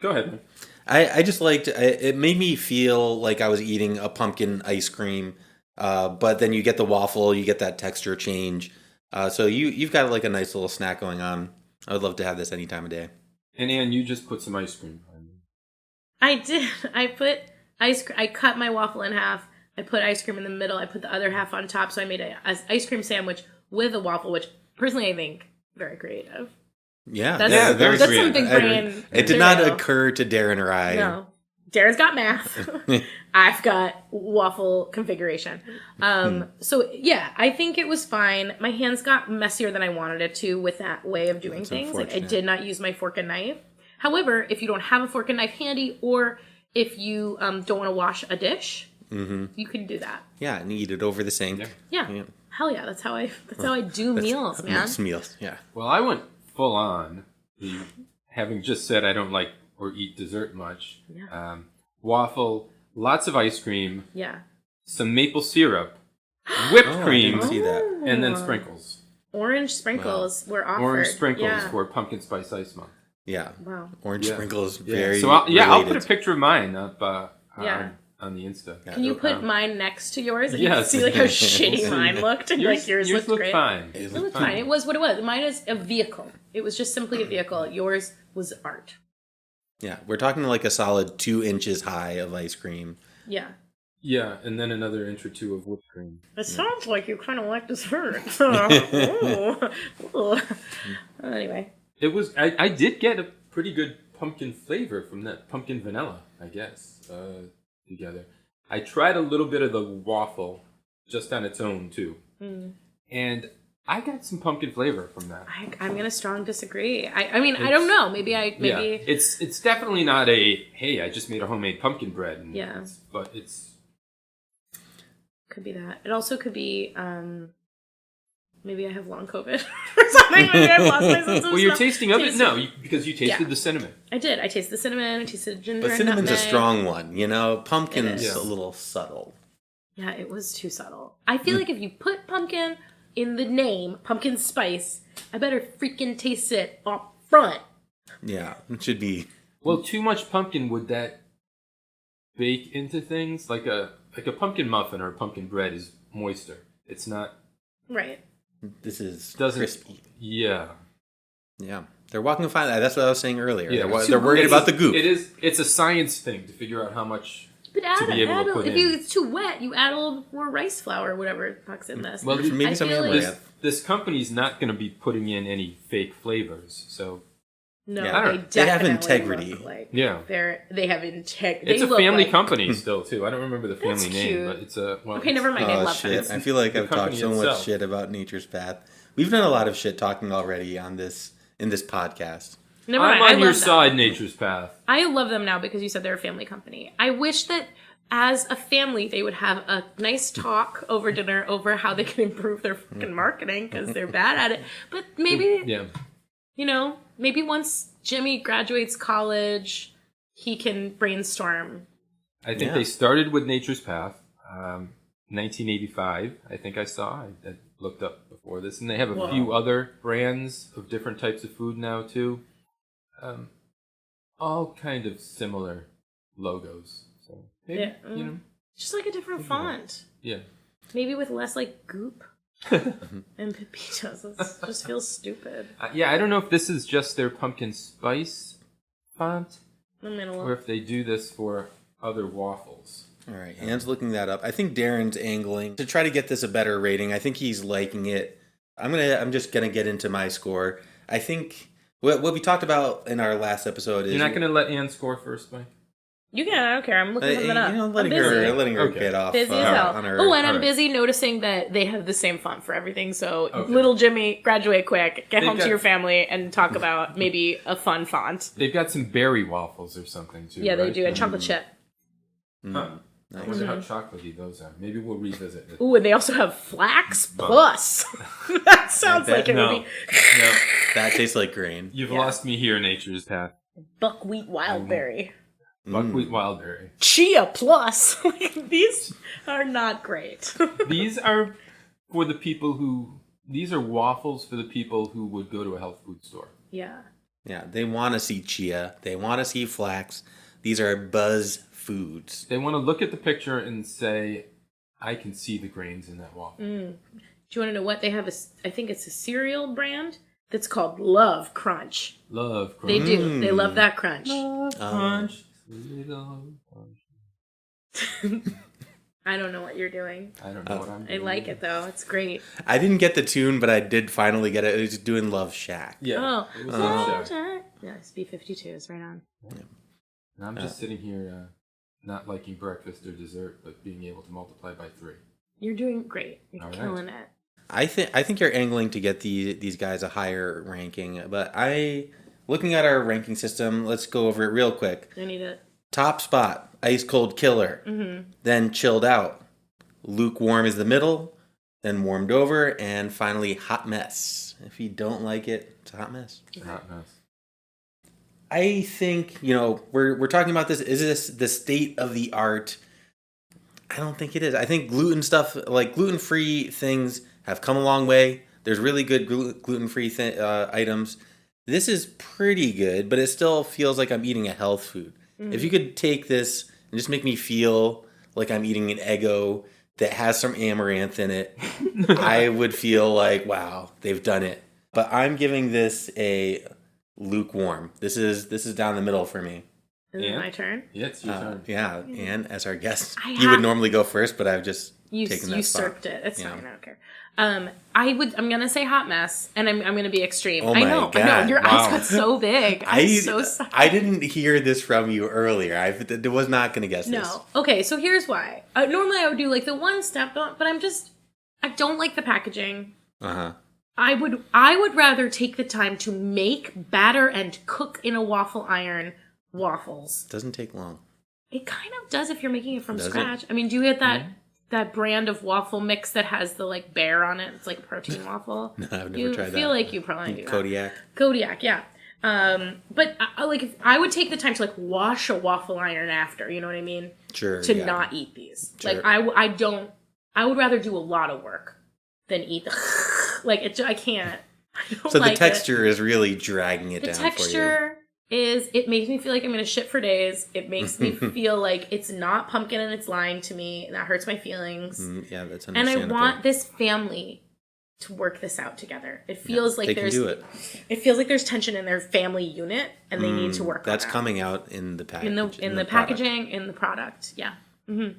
Go ahead, man. I just liked it. Made me feel like I was eating a pumpkin ice cream. But then you get the waffle, you get that texture change. So you've got like a nice little snack going on. I would love to have this any time of day. And Anne, you just put some ice cream on. I did. I put ice cream. I cut my waffle in half. I put ice cream in the middle. I put the other half on top. So I made an ice cream sandwich with a waffle, which personally I think very creative. Yeah, that's very that's creative. Some big brain. It did not occur to Darren or I. No. Darren's got math. I've got waffle configuration. So yeah, I think it was fine. My hands got messier than I wanted it to with that way of doing things. Like I did not use my fork and knife. However, if you don't have a fork and knife handy, or if you don't want to wash a dish, you can do that. Yeah, and eat it over the sink. Yeah. Hell yeah, that's how I do meals, man. Most meals, yeah. Well, I went full on. Having just said I don't like or eat dessert much. Yeah. Waffle, lots of ice cream, Yeah. some maple syrup, whipped I cream, didn't see that. and then sprinkles. Orange sprinkles were offered. Orange sprinkles Yeah. for Pumpkin Spice Ice Month. Yeah. Wow. Orange Yeah. sprinkles, Yeah. very So I'll put related. a picture of mine up Yeah. on the Insta. Can you put mine next to yours? And Yes. you can see like how shitty mine looked, and like yours looked great. fine. It looked fine. It was what it was. Mine is a vehicle. It was just simply a vehicle. Yours was art. Yeah, we're talking like a solid 2 inches high of ice cream. Yeah. Yeah, and then another inch or two of whipped cream. It sounds like you kind of like dessert. Ooh. Anyway. It was. I did get a pretty good pumpkin flavor from that pumpkin vanilla, I guess, together. I tried a little bit of the waffle just on its own too, and I got some pumpkin flavor from that. I'm gonna strong disagree. I mean, I don't know. Maybe. Yeah, it's definitely not a hey, I just made a homemade pumpkin bread. And Yeah. but it's. Could be that. It also could be, maybe I have long COVID or something. Maybe I've lost my sense of Well, you're smell. tasting of it? No, because you tasted the cinnamon. I did. I tasted the cinnamon. I tasted ginger But and cinnamon's a nutmeg. strong one, you know? Pumpkin's It is. a little subtle. Yeah, it was too subtle. I feel like if you put pumpkin in the name, pumpkin spice, I better freaking taste it up front. Yeah, it should be. Well, too much pumpkin, would that bake into things? Like a pumpkin muffin or pumpkin bread is moister. It's not. Right. This is Doesn't. crispy. Yeah. Yeah. They're walking a fine line. That's what I was saying earlier. Yeah, They're worried about the goop. It is. It's a science thing to figure out how much But to be able to put if in. it's too wet, you add a little more rice flour or whatever the fuck's in this. Well, Maybe I some feel hamburger. like- this company's not going to be putting in any fake flavors. So No, Yeah. they They have definitely integrity. look like yeah, they have integrity. it's a family company still too. I don't remember the That's family name, cute. but it's a. Well, Okay, never mind. I Oh, love shit. them. I feel like the I've talked company so much itself. shit about Nature's Path. We've done a lot of shit talking already on this in this podcast. Never I'm mind. I on your love them. side, Nature's Path. I love them now because you said they're a family company. I wish that as a family they would have a nice talk over dinner over how they can improve their fucking marketing because they're bad at it. But maybe, Yeah. you know, maybe once Jimmy graduates college, he can brainstorm. I think Yeah. they started with Nature's Path, 1985. I think I saw. I looked up before this, and they have a Whoa. few other brands of different types of food now too. All kind of similar logos. So maybe, Yeah. you know, Just like a different font. yeah. Maybe with less like goop and pepitos. It just feels stupid. Yeah, I don't know if this is just their pumpkin spice font, I'm gonna or if they do this for other waffles. All right, Anne's looking that up. I think Darren's angling to try to get this a better rating. I think he's liking it. I'm just gonna get into my score. I think what we talked about in our last episode is You're not going to let Anne score first, Mike? You can. I don't care. I'm looking something up. letting I'm busy. her Okay. get off Busy as hell. on her. Oh, and I'm alright. busy noticing that they have the same font for everything. So, Okay. little Jimmy, graduate quick, get They've home got- to your family, and talk about maybe a fun font. They've got some berry waffles or something, too, Yeah, they right? do. A chocolate chip. Huh. I wonder how Mm-hmm. chocolatey those are. Maybe we'll revisit it. Ooh, and they also have Flax Plus. That sounds like it no. would be No. That tastes like grain. You've Yeah. lost me here, Nature's Path. buckwheat wildberry. Buckwheat wildberry. Chia Plus. These are not great. These are for the people who... These are waffles for the people who would go to a health food store. Yeah. Yeah, they want to see chia. They want to see flax. These are buzz foods. They want to look at the picture and say, I can see the grains in that waffle. Do you want to know what they have? I think it's a cereal brand that's called Love Crunch. Love crunch. They do. They love that crunch. Love crunch. Sweet love crunch. I don't know what you're doing. I don't know what I'm I doing. like it though. It's great. I didn't get the tune, but I did finally get it. It was doing Love Shack. Yeah. Oh, It was Love Shack. yeah, it's B-52 is right on. And I'm just sitting here not liking breakfast or dessert, but being able to multiply by 3. You're doing great. You're All right. killing it. I think you're angling to get these guys a higher ranking, but looking at our ranking system, let's go over it real quick. I need it. Top spot, ice cold killer. Mm-hmm. Then chilled out. Lukewarm is the middle. Then warmed over, and finally hot mess. If you don't like it, it's a hot mess. Hot mess. I think, we're talking about this. Is this the state of the art? I don't think it is. I think gluten stuff, like gluten-free things, have come a long way. There's really good gluten-free items. This is pretty good, but it still feels like I'm eating a health food. If you could take this and just make me feel like I'm eating an Eggo that has some amaranth in it, I would feel like, wow, they've done it. But I'm giving this a lukewarm. This is down the middle for me. Is it my turn? Yeah, it's your turn. Yeah, and as our guest, I you would normally go first, but I've just taken that usurped spot. it. It's Yeah. fine. I don't care. I'm gonna say hot mess, and I'm gonna be extreme. Oh I my know. God. Your Wow. eyes got so big. I'm so sorry. I didn't hear this from you earlier. I was not going to guess this. No. Okay, so here's why. Normally I would do like the one step, but I don't like the packaging. Uh-huh. I would rather take the time to make, batter, and cook in a waffle iron waffles. Doesn't take long. It kind of does if you're making it from Does it? scratch. I mean, do you get that brand of waffle mix that has the like bear on it? It's like a protein waffle. No, I've never You tried that. feel like you probably do. Kodiak. Kodiak, yeah. But if I would take the time to like wash a waffle iron after, you know what I mean? Sure. To yeah. not eat these. Sure. Like I would rather do a lot of work than eat the like it. I can't. I don't So like the texture is really dragging it the down texture is it makes me feel like I'm gonna shit for days. It makes me feel like it's not pumpkin and it's lying to me, and that hurts my feelings. for you. Yeah, that's And I understandable. want this family to work this out together. It feels like they can do it. It feels like there's tension in their family unit, and they need to work. That's on that. coming out in the package. in the product. packaging, in the product. Yeah.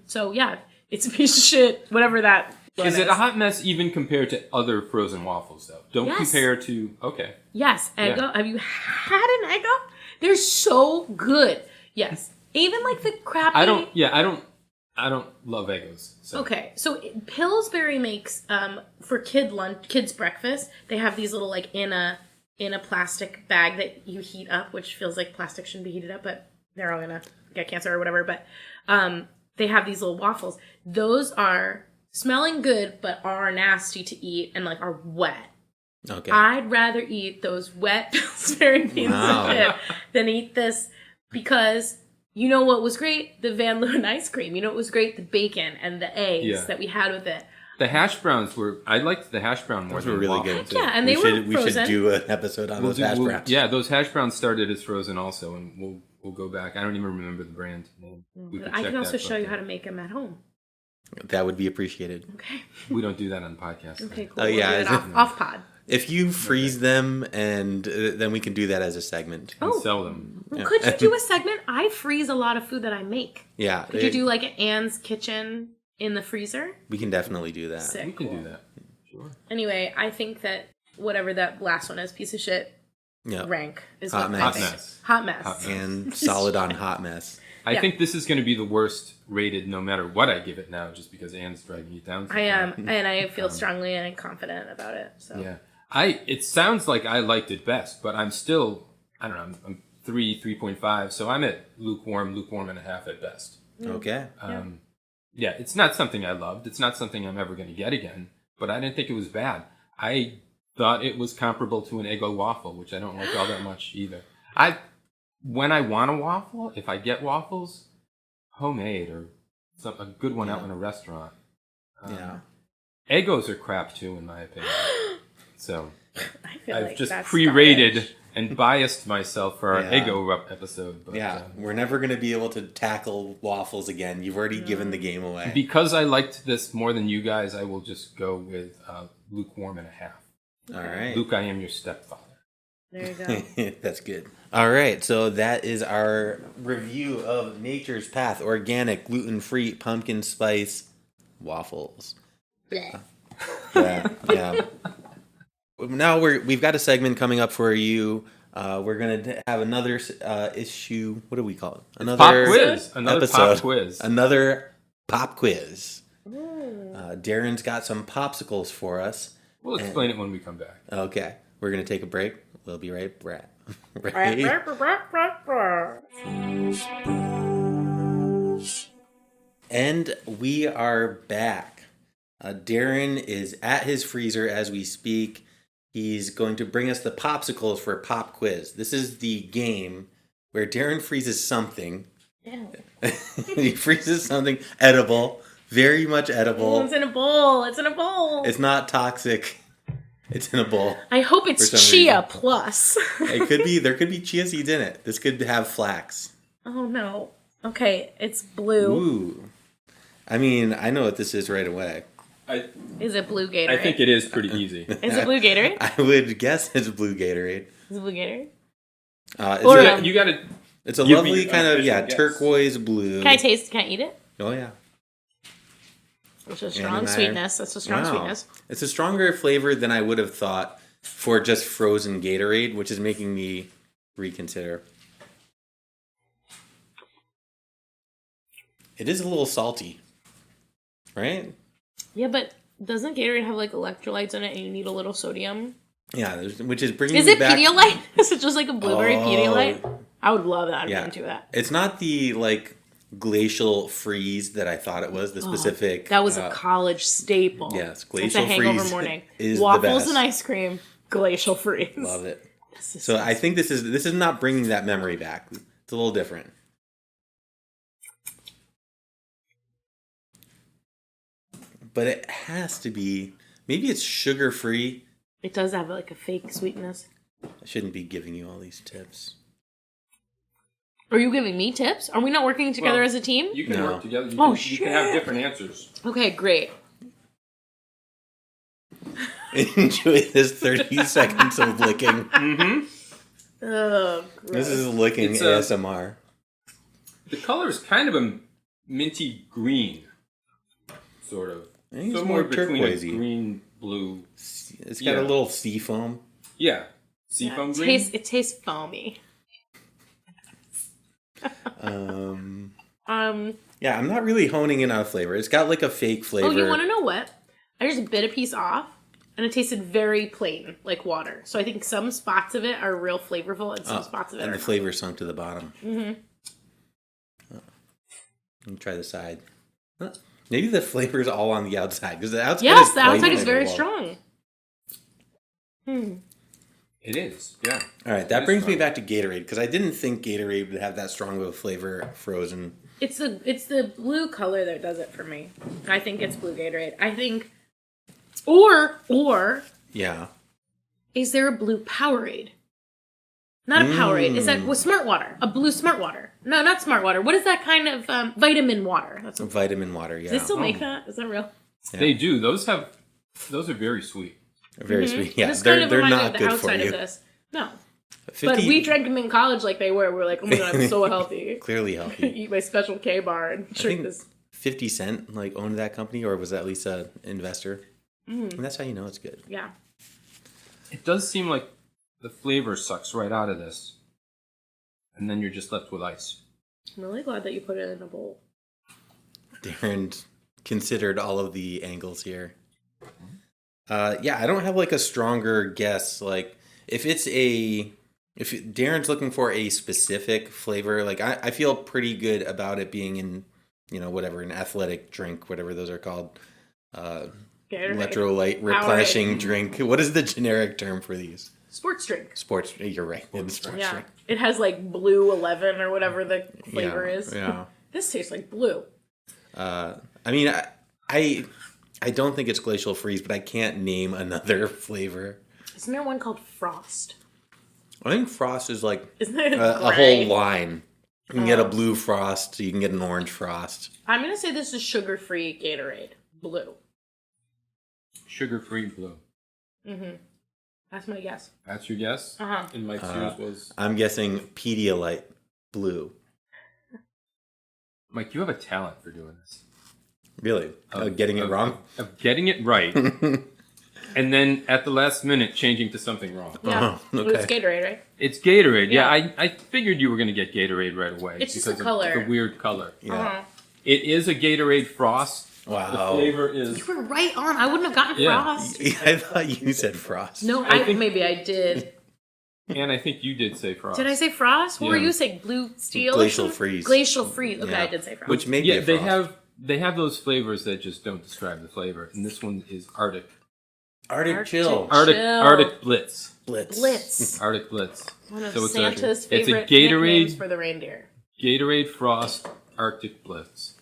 So yeah, it's a piece of shit. Whatever that one Is it a hot mess even compared to other frozen waffles, though? Don't Yes. compare to... Okay. Yes, Eggo. Yeah. Have you had an Eggo? They're so good. Yes, even like the crappy. I don't love Eggos. So. Okay, so Pillsbury makes for kids breakfast. They have these little like in a plastic bag that you heat up, which feels like plastic shouldn't be heated up, but they're all gonna get cancer or whatever. But they have these little waffles. Those are smelling good, but are nasty to eat and like are wet. Okay. I'd rather eat those wet Pillsbury pieces Wow. of shit than eat this because you know what was great? The Van Leeuwen ice cream. You know what was great? The bacon and the eggs that we had with it. The hash browns were... I liked the hash brown more Those were than really waffles. good. Yeah, and we they were should, We should frozen. do an episode on those hash browns. Yeah, those hash browns started as frozen also, and we'll go back. I don't even remember the brand name. We But I can also show you how to make them at home. That would be appreciated. Okay. We don't do that on the podcast. Okay, cool. Oh, We'll yeah, do it is it- off pod. If you freeze them, and then we can do that as a segment. And Oh. sell them. Well, could you do a segment? I freeze a lot of food that I make. Yeah. Could you do like an Anne's Kitchen in the freezer? We can definitely do that. Sick. We can Cool. do that. Sure. Anyway, I think that whatever that last one is, piece of shit, Yeah. rank is Hot what mess. I Hot think. mess. Hot mess. Hot mess. And solid on hot mess. I Yeah. think this is going to be the worst rated no matter what I give it now, just because Anne's dragging it down. so I far. am, and I feel strongly and confident about it. So Yeah. It sounds like I liked it best, but I'm still, I don't know, I'm 3.5, so I'm at lukewarm and a half at best. Okay. Yeah, it's not something I loved. It's not something I'm ever going to get again, but I didn't think it was bad. I thought it was comparable to an Eggo waffle, which I don't like all that much either. When I want a waffle, if I get waffles, homemade or a good one out in a restaurant. Yeah. Eggos are crap too, in my opinion. So I feel I've like just that's pre-rated garbage. and biased myself for our Yeah. Eggo episode. But, Yeah. We're never going to be able to tackle waffles again. You've already given the game away. because I liked this more than you guys, I will just go with lukewarm and a half. All right. Luke, I am your stepfather. There you go. That's good. All right, so that is our review of Nature's Path organic gluten-free pumpkin spice waffles. Blech. Yeah. Now we've got a segment coming up for you. We're gonna have another issue. What do we call it? Another Pop quiz. Another episode. pop quiz. Another pop quiz. Darren's got some popsicles for us. We'll explain it when we come back. Okay, we're gonna take a break. We'll be right back. And we are back. Darren is at his freezer as we speak. He's going to bring us the popsicles for Pop Quiz. This is the game where Darren freezes something. Ew. He freezes something edible, very much edible. Oh, it's in a bowl. It's in a bowl. It's not toxic. It's in a bowl. I hope it's chia plus. It could be. There could be chia seeds in it. This could have flax. Oh no. Okay, it's blue. Ooh. I mean, I know what this is right away. Is it blue Gatorade? I think it is pretty easy. Is it blue Gatorade? I would guess it's blue Gatorade. Is it blue Gatorade? You got to. It's a lovely kind of turquoise blue. Can I taste? Can I eat it? Oh yeah. It's a strong sweetness. That's a strong sweetness. It's a stronger flavor than I would have thought for just frozen Gatorade, which is making me reconsider. It is a little salty, right? Yeah, but doesn't Gatorade have like electrolytes in it, and you need a little sodium? Yeah, which is bringing. Is me it back... Pedialyte? Is it just like a blueberry Pedialyte? I would love that. I'd be into that. It's not the like glacial freeze that I thought it was. The specific that was a college staple. Yes, glacial it's a hangover freeze morning. is Waffles the best. and ice cream, glacial freeze. Love it. So I think this is not bringing that memory back. It's a little different. But it has to be. Maybe it's sugar free. It does have like a fake sweetness. I shouldn't be giving you all these tips. Are you giving me tips? Are we not working together as a team? You can work together. You can have different answers. Okay, great. Enjoy this 30 seconds of licking. Mm-hmm. Oh, gross. This is licking ASMR. The color is kind of a minty green, sort of. I think it's Somewhere more between a turquoisey. green, blue. It's got a little sea foam. Yeah. Seafoam green? It tastes foamy. Yeah, I'm not really honing in on a flavor. It's got like a fake flavor. Oh, you want to know what? I just bit a piece off, and it tasted very plain, like water. So I think some spots of it are real flavorful, and some spots of it and are the flavor sunk to the bottom. Mm-hmm. Let me try the side. Maybe the flavor is all on the outside because the outside. Yes, the outside is very strong. It is, yeah. All right, that brings me back to Gatorade because I didn't think Gatorade would have that strong of a flavor frozen. It's the blue color that does it for me. I think it's blue Gatorade. I think, or Yeah. is there a blue Powerade? Not a Powerade. Is that with Smart Water? A blue Smart Water? No, not Smart Water. What is that kind of vitamin water? That's Vitamin water. Yeah. Does they still make that? Is that real? Yeah. They do. Those are very sweet. Very sweet. Yeah, This they're kind of reminds me not of the good for outside you. of this. No. 50, But we drank them in college like they were. We're like, oh my god, I'm so healthy. Clearly healthy. Eat my Special K bar and drink this. 50 Cent like owned that company, or was at least an investor. And that's how you know it's good. Yeah. It does seem like the flavor sucks right out of this. And then you're just left with ice. I'm really glad that you put it in a bowl. Darren considered all of the angles here. Yeah, I don't have like a stronger guess. Like if Darren's looking for a specific flavor, like I feel pretty good about it being in, whatever, an athletic drink, whatever those are called. Electrolyte replenishing drink. What is the generic term for these? Sports drink. Sports. You're right. It's sports drink. It has like blue 11 or whatever the flavor is. Yeah. This tastes like blue. I mean, I don't think it's glacial freeze, but I can't name another flavor. Isn't there one called Frost? I think Frost is like Isn't it a whole line. You can get a blue Frost, you can get an orange Frost. I'm going to say this is sugar-free Gatorade. Blue. Sugar-free blue. Mm-hmm. That's my guess. That's your guess? Uh-huh. And Mike's yours was? I'm guessing Pedialyte blue. Mike, you have a talent for doing this. Really? Getting it wrong? Of getting it right. And then at the last minute, changing to something wrong. Yeah. Oh, okay. It's Gatorade, right? It's Gatorade. Yeah, I figured you were going to get Gatorade right away. It's just because the color. Of the weird color. Yeah. Uh-huh. It is a Gatorade Frost. Wow. The flavor is... You were right on. I wouldn't have gotten Frost. I thought you said Frost. No, maybe I did. And I think you did say Frost. Did I say Frost? What were you saying? Blue Steel? Glacial Freeze. Glacial Freeze. Okay, Yeah. I did say Frost. Which may be a Frost. They have those flavors that just don't describe the flavor. And this one is Arctic. Arctic Chill. Arctic Blitz. Blitz. Arctic Blitz. One of So it's Santa's it's a favorite Gatorade- nicknames for the reindeer. Gatorade Frost Arctic Blitz.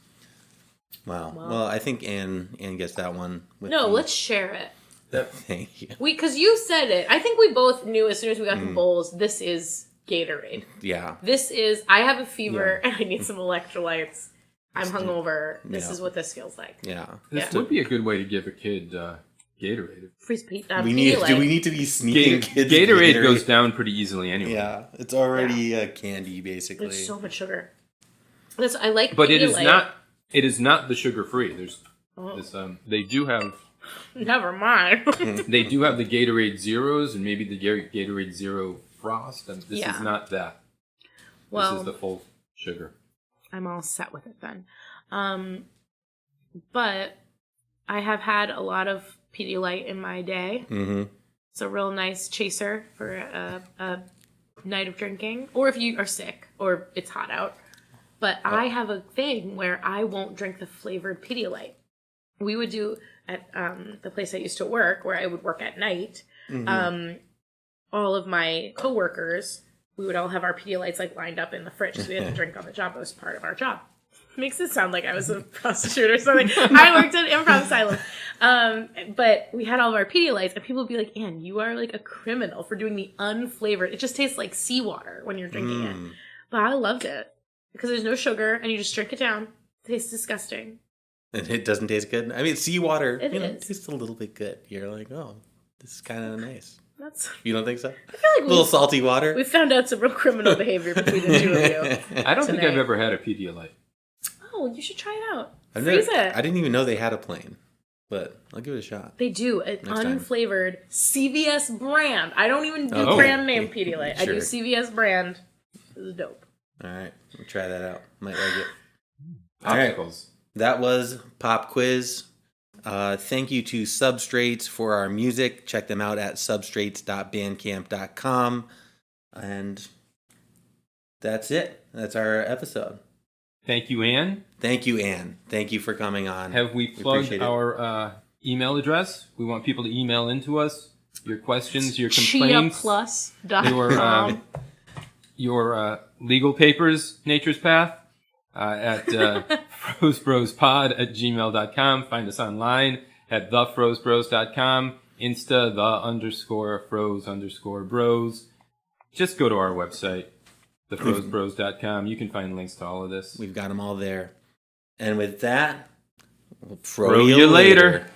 Wow. Well, I think Anne gets that one. No, let's share it. Thank you. Because you said it. I think we both knew as soon as we got the bowls, this is Gatorade. Yeah. This is, I have a fever and I need some electrolytes. I'm hungover. This is what this feels like. Yeah. This would be a good way to give a kid Gatorade. Freeze Do we need to be sneaking kids Gatorade goes down pretty easily anyway. Yeah. It's already candy, basically. There's so much sugar. I like But it Pedialyte. is not the sugar free. There's this they do have Never mind. they do have the Gatorade Zeros and maybe the Gatorade Zero Frost, and this is not that. Well, this is the full sugar. I'm all set with it then. But I have had a lot of Pedialyte in my day. Mm-hmm. It's a real nice chaser for a night of drinking, or if you are sick or it's hot out. But I have a thing where I won't drink the flavored Pedialyte. We would do at the place I used to work, where I would work at night. All of my coworkers, we would all have our Pedialytes like lined up in the fridge, so we had to drink on the job. It was part of our job. Makes it sound like I was a prostitute or something. I worked at Improv Asylum. But we had all of our Pedialytes, and people would be like, Anne, you are like a criminal for doing the unflavored. It just tastes like seawater when you're drinking it. But I loved it because there's no sugar, and you just drink it down. It tastes disgusting. And it doesn't taste good? I mean, seawater, It tastes a little bit good. You're like, oh, this is kind of nice. You don't think so? I feel like a little salty water? We found out some real criminal behavior between the two of you. I don't think I've ever had a Pedialyte. Oh, you should try it out. I didn't even know they had a plane, but I'll give it a shot. They do. An unflavored CVS brand. I don't even do brand name Pedialyte. Sure. I do CVS brand. This is dope. All right. I'll try that out. Might like it. Obstacles. All right. That was Pop Quiz. Thank you to Substrates for our music. Check them out at substrates.bandcamp.com. And that's it. That's our episode. Thank you, Anne. Thank you, Anne. Thank you for coming on. Have we plugged our email address? We want people to email into us your questions, your complaints, your legal papers, Nature's Path, at frozebrospod@gmail.com. Find us online at thefrozebros.com, Insta, _froze_bros. Just go to our website, thefrozebros.com. You can find links to all of this. We've got them all there. And with that, we'll throw you later.